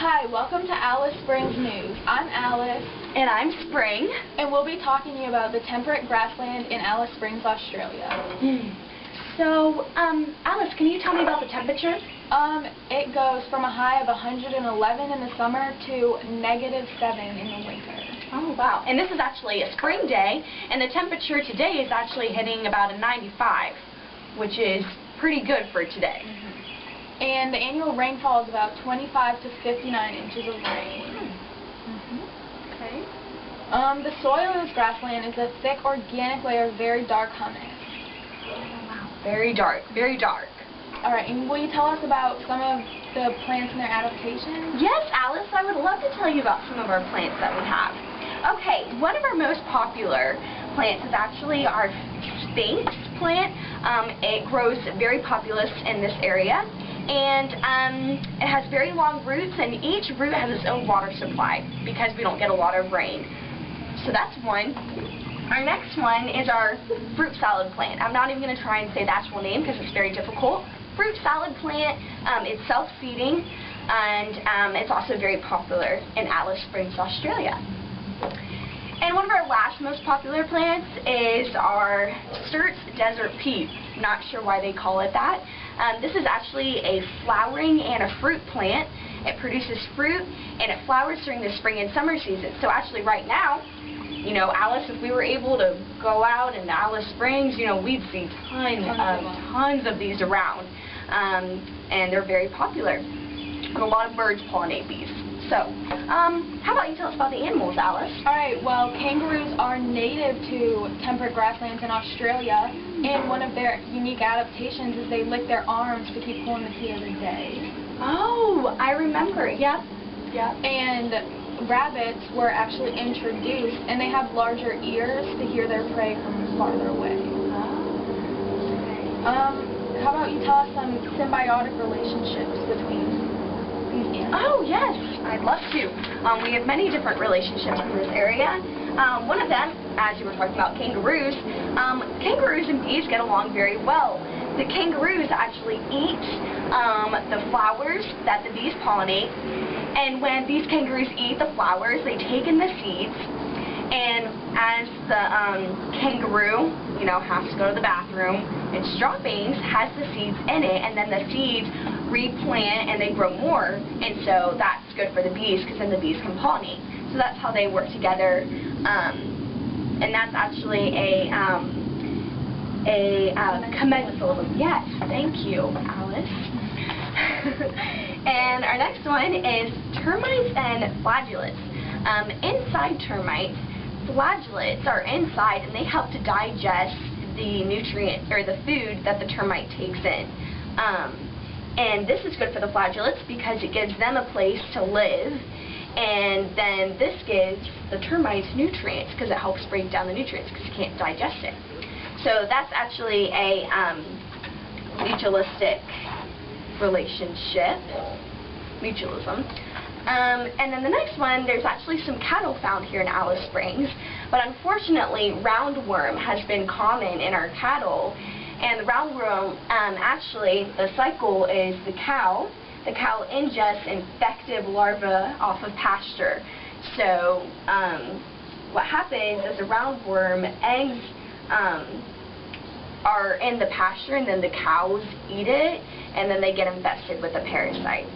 Hi, welcome to Alice Springs News. I'm Alice. And I'm Spring. And we'll be talking to you about the temperate grassland in Alice Springs, Australia. So, Alice, can you tell me about the temperature? It goes from a high of 111 in the summer to -7 in the winter. Oh, wow. And this is actually a spring day, and the temperature today is actually hitting about a 95, which is pretty good for today. And the annual rainfall is about 25 to 59 inches of rain. Okay. The soil in this grassland is a thick organic layer of very dark humus. Wow. Very dark, very dark. Alright, and will you tell us about some of the plants and their adaptations? Yes, Alice, I would love to tell you about some of our plants that we have. Okay, one of our most popular plants is actually our sphinx plant. It grows very populous in this area, and it has very long roots, and each root has its own water supply because we don't get a lot of rain. So that's one. Our next one is our fruit salad plant. I'm not even going to try and say the actual name because it's very difficult. Fruit salad plant, it's self-seeding, and it's also very popular in Alice Springs, Australia. And one of our last most popular plants is our Sturt's Desert Peep. Not sure why they call it that. This is actually a flowering and a fruit plant. It produces fruit and it flowers during the spring and summer season. So actually right now, you know, Alice, if we were able to go out in Alice Springs, you know, we'd see tons of these around. And they're very popular. And a lot of birds pollinate these. So, how about you tell us about the animals, Alice? Alright, well, kangaroos are native to temperate grasslands in Australia, and one of their unique adaptations is they lick their arms to keep cool in the heat of the day. Oh, I remember, yep. And rabbits were actually introduced, and they have larger ears to hear their prey from farther away. How about you tell us some symbiotic relationships between these animals? Oh, yes, I'd love to. We have many different relationships in this area. One of them, as you were talking about kangaroos, kangaroos and bees get along very well. The kangaroos actually eat the flowers that the bees pollinate, and when these kangaroos eat the flowers, they take in the seeds, and as the kangaroo, you know, has to go to the bathroom, its droppings has the seeds in it, and then the seeds replant and they grow more, and so that's good for the bees because then the bees can pollinate. So that's how they work together, and that's actually a commensalism. Yes, thank you, Alice. And our next one is termites and flagellates. Inside termites, flagellates are inside and they help to digest the nutrient or the food that the termite takes in. And this is good for the flagellates because it gives them a place to live, and then this gives the termites nutrients because it helps break down the nutrients because you can't digest it. So that's actually a mutualistic relationship, mutualism. And then the next one, there's actually some cattle found here in Alice Springs, but unfortunately roundworm has been common in our cattle. And the roundworm, actually, the cycle is the cow ingests infective larvae off of pasture. So what happens is the roundworm eggs are in the pasture, and then the cows eat it, and then they get infested with a parasite.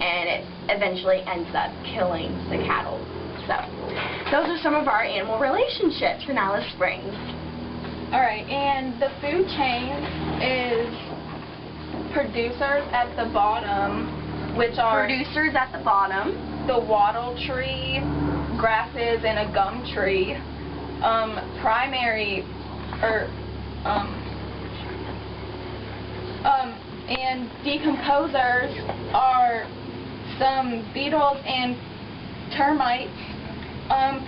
And it eventually ends up killing the cattle. So those are some of our animal relationships in Alice Springs. Alright, and the food chain is producers at the bottom, which are producers at the bottom, the wattle tree, grasses, and a gum tree. And decomposers are some beetles and termites.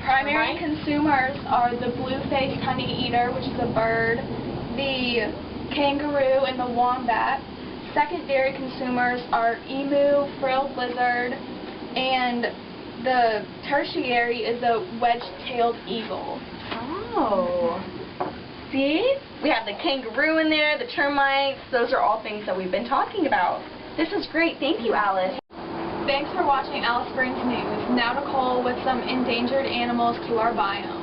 Primary consumers are the blue-faced honeyeater, which is a bird, the kangaroo, and the wombat. Secondary consumers are emu, frilled lizard, and the tertiary is a wedge-tailed eagle. Oh. See? We have the kangaroo in there, the termites. Those are all things that we've been talking about. This is great. Thank you, Alice. Thanks for watching Alice Springs News. Now Nicole with some endangered animals to our biome.